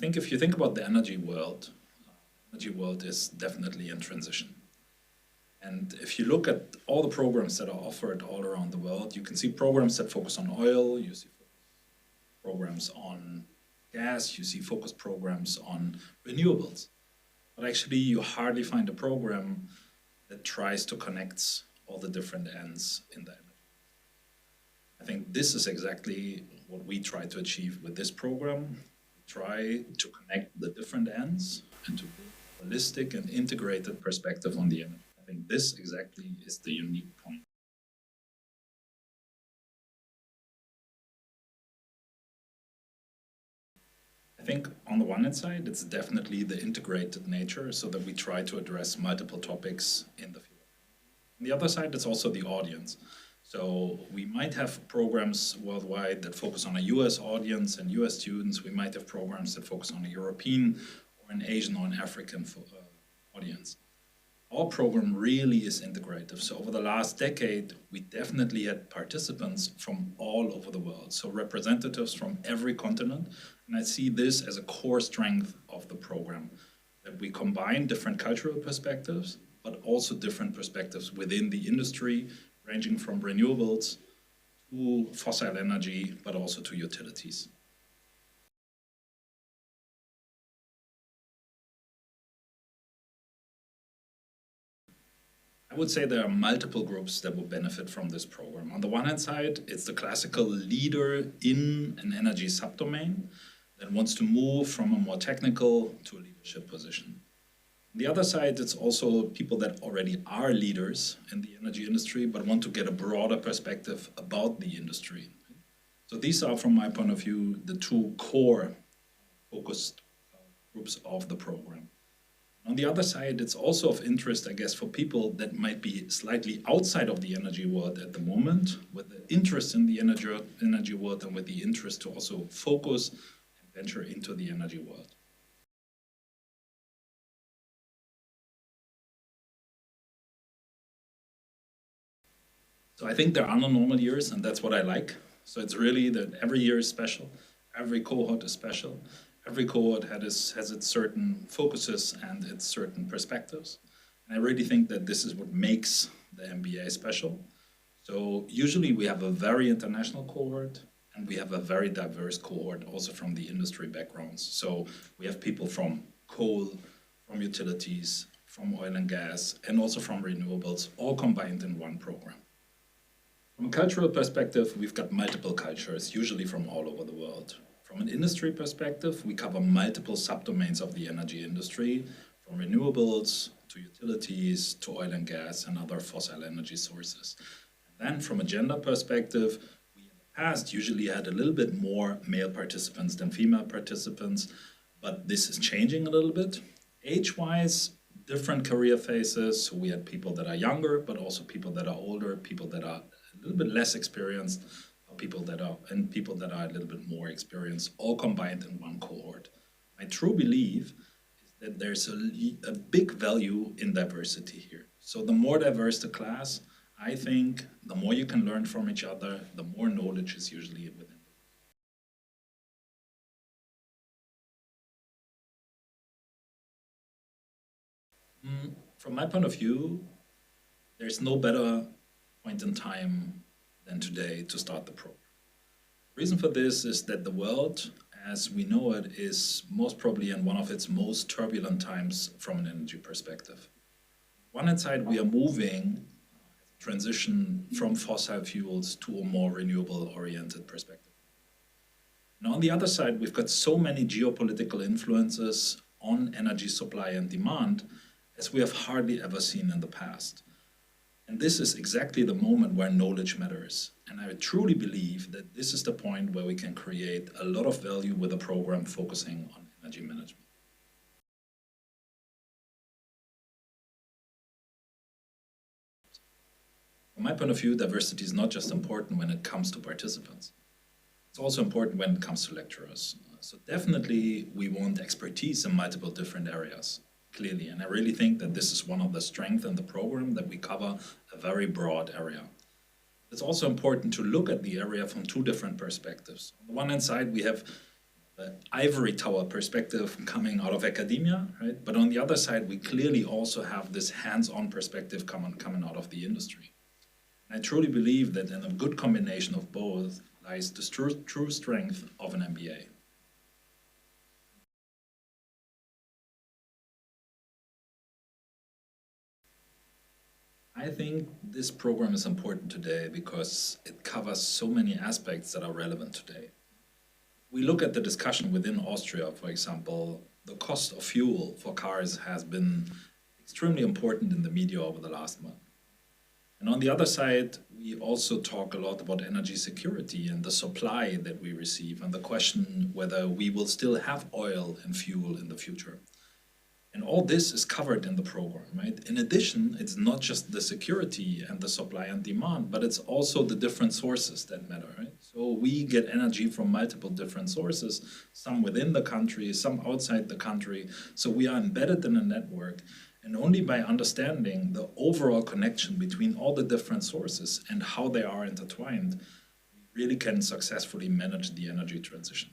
think if you think about the energy world is definitely in transition. And if you look at all the programs that are offered all around the world, you can see programs that focus on oil, you see programs on gas, you see focus programs on renewables. But actually, you hardly find a program that tries to connect all the different ends in the energy. I think this is exactly what we try to achieve with this program. We try to connect the different ends and to build a holistic and integrated perspective on the energy. I think this exactly is the unique point. I think on the one hand side, it's definitely the integrated nature so that we try to address multiple topics in the field. On the other side, it's also the audience. So we might have programs worldwide that focus on a US audience and US students. We might have programs that focus on a European or an Asian or an African audience. Our program really is integrative. So over the last decade, we definitely had participants from all over the world. So representatives from every continent. And I see this as a core strength of the program, that we combine different cultural perspectives, but also different perspectives within the industry, ranging from renewables to fossil energy, but also to utilities. I would say there are multiple groups that will benefit from this program. On the one hand side, it's the classical leader in an energy subdomain that wants to move from a more technical to a leadership position. On the other side, it's also people that already are leaders in the energy industry, but want to get a broader perspective about the industry. So these are, from my point of view, the two core focused groups of the program. On the other side, it's also of interest, I guess, for people that might be slightly outside of the energy world at the moment, with the interest in the energy world and with the interest to also focus and venture into the energy world. So I think there are no normal years, and that's what I like. So it's really that every year is special, every cohort is special. Every cohort has its certain focuses and its certain perspectives. And I really think that this is what makes the MBA special. So usually we have a very international cohort and we have a very diverse cohort also from the industry backgrounds. So we have people from coal, from utilities, from oil and gas, and also from renewables, all combined in one program. From a cultural perspective, we've got multiple cultures, usually from all over the world. From an industry perspective, we cover multiple subdomains of the energy industry, from renewables to utilities to oil and gas and other fossil energy sources. And then from a gender perspective, we in the past usually had a little bit more male participants than female participants, but this is changing a little bit. Age-wise, different career phases. So we had people that are younger, but also people that are older, people that are a little bit less experienced, people that are a little bit more experienced, all combined in one cohort. My true belief is that there's a big value in diversity here. So the more diverse the class, I think the more you can learn from each other, the more knowledge is usually within. From my point of view, there's no better point in time than today to start the program. The reason for this is that the world, as we know it, is most probably in one of its most turbulent times from an energy perspective. On one hand side, we are moving transition from fossil fuels to a more renewable-oriented perspective. And on the other side, we've got so many geopolitical influences on energy supply and demand as we have hardly ever seen in the past. And this is exactly the moment where knowledge matters. And I truly believe that this is the point where we can create a lot of value with a program focusing on energy management. From my point of view, diversity is not just important when it comes to participants. It's also important when it comes to lecturers. So definitely we want expertise in multiple different areas. Clearly, and I really think that this is one of the strengths in the program, that we cover a very broad area. It's also important to look at the area from two different perspectives. On the one hand side, we have ivory tower perspective coming out of academia, right? But on the other side, we clearly also have this hands-on perspective coming out of the industry. And I truly believe that in a good combination of both lies the true strength of an MBA. I think this program is important today because it covers so many aspects that are relevant today. We look at the discussion within Austria, for example, the cost of fuel for cars has been extremely important in the media over the last month. And on the other side, we also talk a lot about energy security and the supply that we receive and the question whether we will still have oil and fuel in the future. And all this is covered in the program, right? In addition, it's not just the security and the supply and demand, but it's also the different sources that matter, right? So we get energy from multiple different sources, some within the country, some outside the country. So we are embedded in a network. And only by understanding the overall connection between all the different sources and how they are intertwined, we really can successfully manage the energy transition.